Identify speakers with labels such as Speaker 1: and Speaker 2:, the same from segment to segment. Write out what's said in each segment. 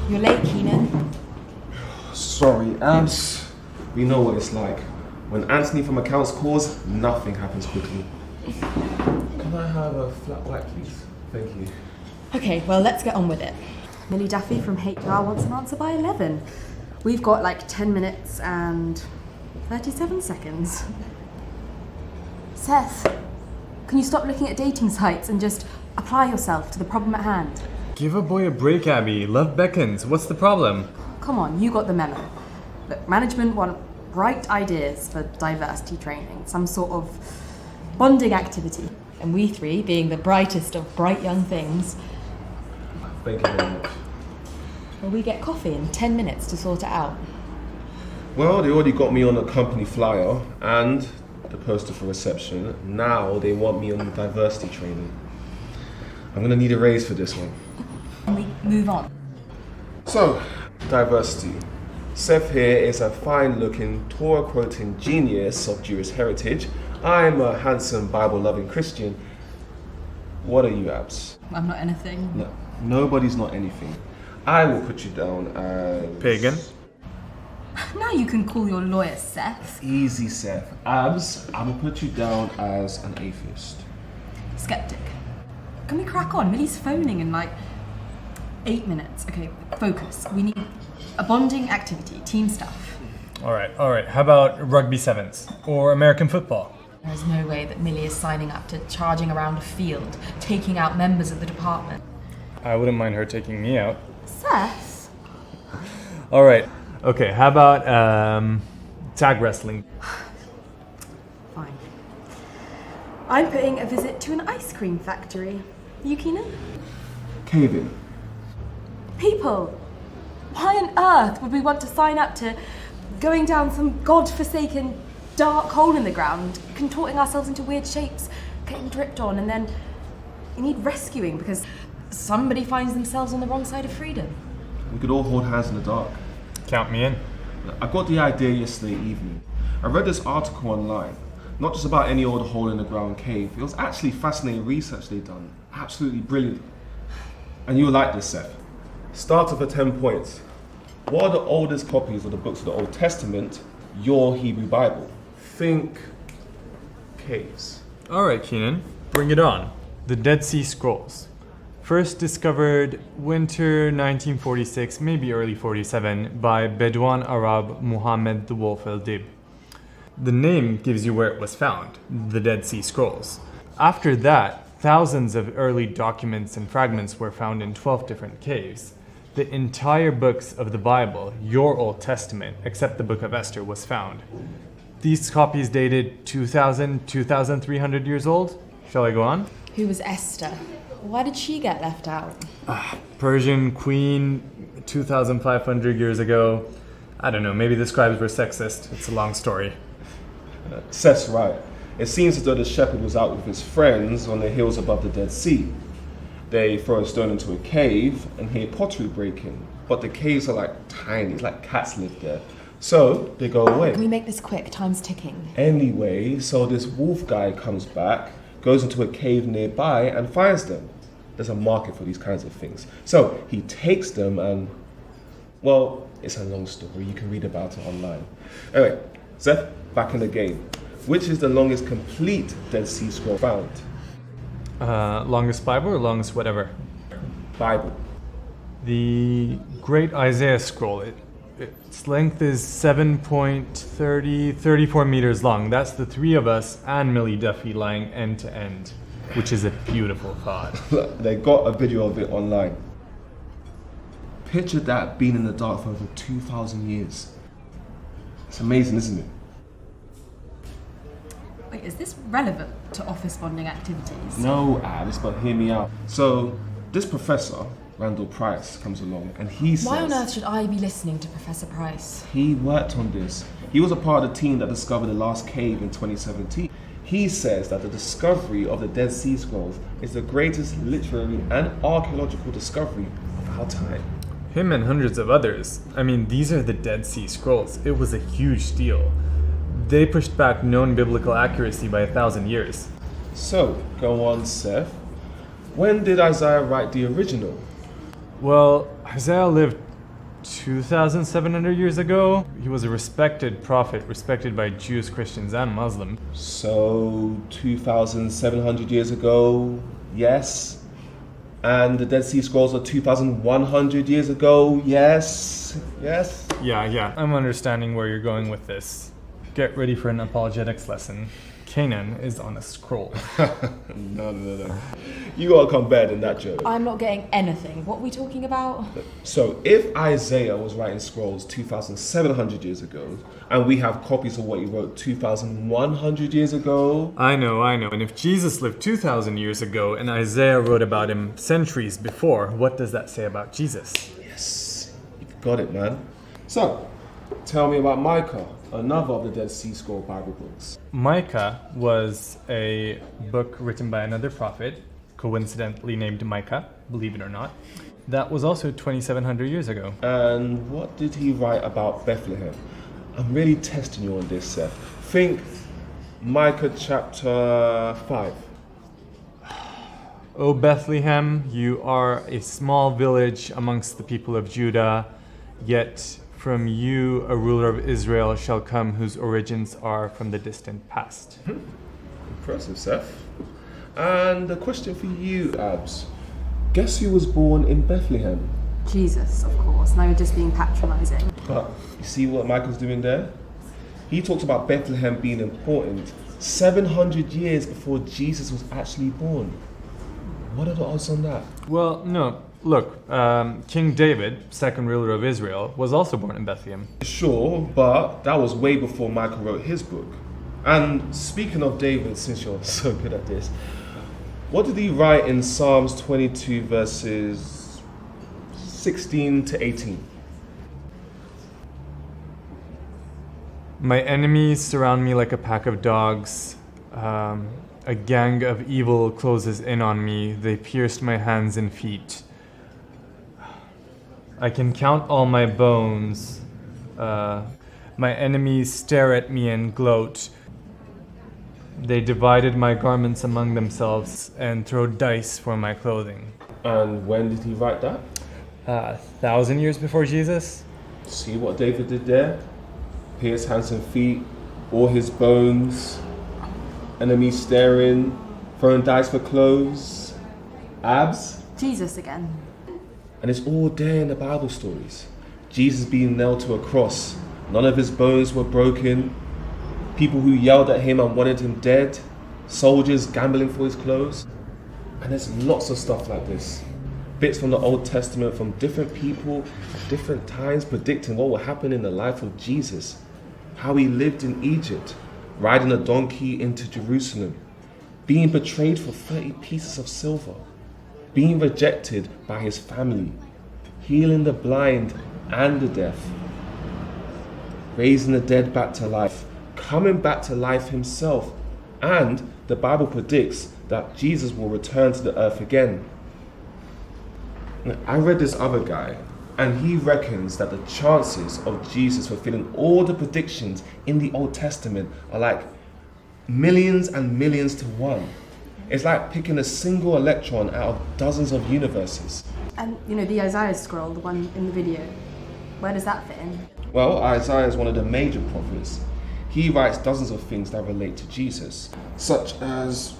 Speaker 1: You're late, Keenan.
Speaker 2: Sorry, Abs. We know what it's like. When Anthony from accounts calls, nothing happens quickly. Can I have a flat white, please? Thank you.
Speaker 1: Okay, well, let's get on with it. Millie Duffy from HR wants an answer by 11. We've got like 10 minutes and 37 seconds. Seth, can you stop looking at dating sites and just apply yourself to the problem at hand?
Speaker 3: Give a boy a break, Abby. Love beckons. What's the problem?
Speaker 1: Come on, you got the memo. Look, management want bright ideas for diversity training, some sort of bonding activity. And we three, being the brightest of bright young things,
Speaker 2: Thank you very much.
Speaker 1: well, we get coffee in 10 minutes to sort it out.
Speaker 2: Well, they already got me on the company flyer and the poster for reception. Now they want me on the diversity training. I'm gonna need a raise for this one.
Speaker 1: Can we move on?
Speaker 2: So, diversity. Seth here is a fine-looking, Torah-quoting genius of Jewish heritage. I'm a handsome, Bible-loving Christian. What are you, Abs?
Speaker 1: I'm not anything.
Speaker 2: No, nobody's not anything. I will put you down as...
Speaker 3: Pagan.
Speaker 1: Now you can call your lawyer Seth.
Speaker 2: Easy, Seth. Abs, I will put you down as an atheist.
Speaker 1: Skeptic. Can we crack on? Millie's phoning in like 8 minutes. Okay, focus. We need a bonding activity, team stuff.
Speaker 3: All right. How about rugby sevens or American football?
Speaker 1: There's no way that Millie is signing up to charging around a field, taking out members of the department.
Speaker 3: I wouldn't mind her taking me out.
Speaker 1: Seth?
Speaker 3: All right. Okay, how about tag wrestling?
Speaker 1: Fine. I'm putting a visit to an ice cream factory. You, Keenan?
Speaker 2: Cave in.
Speaker 1: People! Why on earth would we want to sign up to going down some god-forsaken dark hole in the ground, contorting ourselves into weird shapes, getting dripped on, and then we need rescuing because somebody finds themselves on the wrong side of freedom?
Speaker 2: We could all hold hands in the dark.
Speaker 3: Count me in.
Speaker 2: I got the idea yesterday evening. I read this article online, not just about any old hole in the ground cave. It was actually fascinating research they'd done. Absolutely brilliant. And you'll like this, Seth. Start with 10 points. What are the oldest copies of the books of the Old Testament, your Hebrew Bible? Think caves.
Speaker 3: All right, Keenan, bring it on. The Dead Sea Scrolls. First discovered winter 1946, maybe early 47, by Bedouin Arab Muhammad the Wolf el-Dib. The name gives you where it was found, the Dead Sea Scrolls. After that, thousands of early documents and fragments were found in 12 different caves. The entire books of the Bible, your Old Testament, except the Book of Esther, was found. These copies dated 2,300 years old. Shall I go on?
Speaker 1: Who was Esther? Why did she get left out?
Speaker 3: Persian queen 2,500 years ago. I don't know, maybe the scribes were sexist. It's a long story.
Speaker 2: Seth's right. It seems as though the shepherd was out with his friends on the hills above the Dead Sea. They throw a stone into a cave and hear pottery breaking. But the caves are like tiny, it's like cats live there. So they go away.
Speaker 1: Can we make this quick? Time's ticking.
Speaker 2: Anyway, so this wolf guy comes back, goes into a cave nearby and finds them. There's a market for these kinds of things. So he takes them and, well, it's a long story. You can read about it online. Anyway, Seth, back in the game. Which is the longest complete Dead Sea Scroll found?
Speaker 3: Longest Bible or longest whatever?
Speaker 2: Bible.
Speaker 3: The Great Isaiah Scroll. Its length is 34 meters long. That's the three of us and Millie Duffy lying end to end, which is a beautiful thought.
Speaker 2: They got a video of it online. Picture that being in the dark for over 2,000 years. It's amazing, isn't it?
Speaker 1: Wait, is this relevant to office bonding activities?
Speaker 2: No, Alice, but hear me out. So, this professor, Randall Price, comes along and he says...
Speaker 1: Why on earth should I be listening to Professor Price?
Speaker 2: He worked on this. He was a part of the team that discovered the last cave in 2017. He says that the discovery of the Dead Sea Scrolls is the greatest literary and archaeological discovery of our time.
Speaker 3: Him and hundreds of others. I mean, these are the Dead Sea Scrolls. It was a huge deal. They pushed back known biblical accuracy by 1,000 years.
Speaker 2: So, go on, Seth. When did Isaiah write the original?
Speaker 3: Well, Isaiah lived 2,700 years ago. He was a respected prophet, respected by Jews, Christians, and Muslims.
Speaker 2: So 2,700 years ago, yes. And the Dead Sea Scrolls are 2,100 years ago, yes. Yes.
Speaker 3: Yeah, I'm understanding where you're going with this. Get ready for an apologetics lesson. Canaan is on a scroll.
Speaker 2: No. You gotta come better than that joke.
Speaker 1: I'm not getting anything. What are we talking about?
Speaker 2: So if Isaiah was writing scrolls 2,700 years ago, and we have copies of what he wrote 2,100 years ago...
Speaker 3: I know. And if Jesus lived 2,000 years ago and Isaiah wrote about him centuries before, what does that say about Jesus?
Speaker 2: Yes, you've got it, man. So, tell me about Micah, another of the Dead Sea Scroll Bible books.
Speaker 3: Micah was a book written by another prophet, coincidentally named Micah, believe it or not. That was also 2,700 years ago.
Speaker 2: And what did he write about Bethlehem? I'm really testing you on this, Seth. Think Micah chapter 5.
Speaker 3: O Bethlehem, you are a small village amongst the people of Judah, yet from you a ruler of Israel shall come whose origins are from the distant past.
Speaker 2: Impressive, Seth. And a question for you, Abs. Guess who was born in Bethlehem?
Speaker 1: Jesus, of course. Now you're just being patronising.
Speaker 2: But you see what Michael's doing there? He talks about Bethlehem being important 700 years before Jesus was actually born. What are the odds on that?
Speaker 3: Well, no. Look, King David, second ruler of Israel, was also born in Bethlehem.
Speaker 2: Sure, but that was way before Michael wrote his book. And speaking of David, since you're so good at this, what did he write in Psalms 22 verses 16 to 18?
Speaker 3: My enemies surround me like a pack of dogs. A gang of evil closes in on me. They pierced my hands and feet. I can count all my bones. My enemies stare at me and gloat. They divided my garments among themselves and throw dice for my clothing.
Speaker 2: And when did he write that?
Speaker 3: 1,000 years before Jesus?
Speaker 2: See what David did there? Pierced hands and feet, all his bones, enemies staring, throwing dice for clothes, abs.
Speaker 1: Jesus again.
Speaker 2: And it's all there in the Bible stories. Jesus being nailed to a cross. None of his bones were broken. People who yelled at him and wanted him dead. Soldiers gambling for his clothes. And there's lots of stuff like this. Bits from the Old Testament from different people at different times predicting what will happen in the life of Jesus. How he lived in Egypt, riding a donkey into Jerusalem, being betrayed for 30 pieces of silver, being rejected by his family, healing the blind and the deaf, raising the dead back to life, coming back to life himself, and the Bible predicts that Jesus will return to the earth again. Now, I read this other guy, and he reckons that the chances of Jesus fulfilling all the predictions in the Old Testament are like millions and millions to one. It's like picking a single electron out of dozens of universes.
Speaker 1: And, the Isaiah scroll, the one in the video, where does that fit in?
Speaker 2: Well, Isaiah is one of the major prophets. He writes dozens of things that relate to Jesus, such as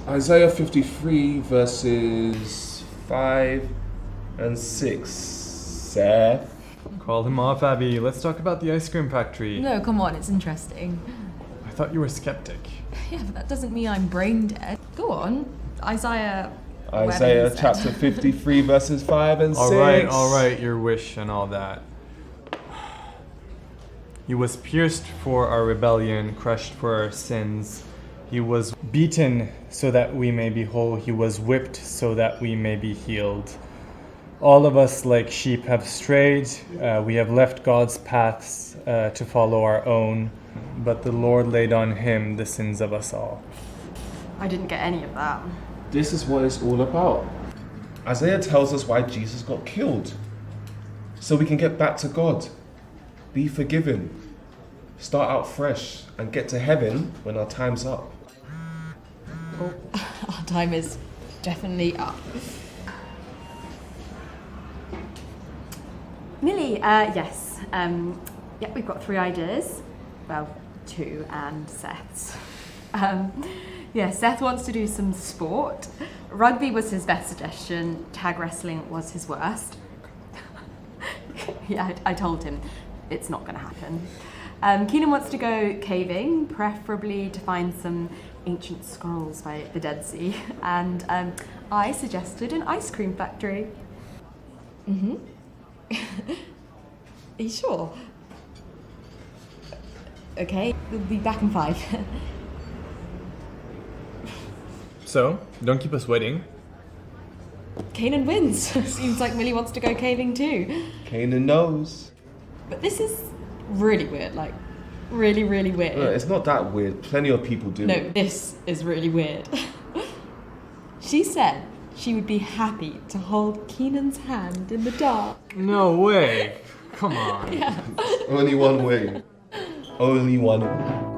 Speaker 2: Isaiah 53 verses 5 and 6. Seth?
Speaker 3: Call him off, Abby. Let's talk about the ice cream factory.
Speaker 4: No, come on, it's interesting.
Speaker 3: I thought you were skeptic.
Speaker 4: Yeah, but that doesn't mean I'm brain dead.
Speaker 1: Go on. Isaiah
Speaker 2: Isaiah
Speaker 1: said.
Speaker 2: chapter 53 verses 5 and 6.
Speaker 3: All right, your wish and all that. He was pierced for our rebellion, crushed for our sins. He was beaten so that we may be whole. He was whipped so that we may be healed. All of us like sheep have strayed. We have left God's paths to follow our own. But the Lord laid on him the sins of us all.
Speaker 1: I didn't get any of that.
Speaker 2: This is what it's all about. Isaiah tells us why Jesus got killed. So we can get back to God. Be forgiven. Start out fresh and get to heaven when our time's up.
Speaker 4: Well, our time is definitely up.
Speaker 1: Millie, yes. Yeah, we've got 3 ideas. Well, 2 and Seth's. Yeah, Seth wants to do some sport. Rugby was his best suggestion. Tag wrestling was his worst. Yeah, I told him it's not going to happen. Keenan wants to go caving, preferably to find some ancient scrolls by the Dead Sea. And I suggested an ice cream factory.
Speaker 4: Are you sure? Okay, we'll be back in 5.
Speaker 3: So, don't keep us waiting.
Speaker 4: Kanan wins. Seems like Millie wants to go caving too.
Speaker 2: Kanan knows.
Speaker 4: But this is really weird, like, really, really weird.
Speaker 2: It's not that weird. Plenty of people do
Speaker 4: No,
Speaker 2: it.
Speaker 4: this is really weird. She said she would be happy to hold Keenan's hand in the dark.
Speaker 3: No way. Come on.
Speaker 4: Yeah.
Speaker 2: Only one way. Only one way.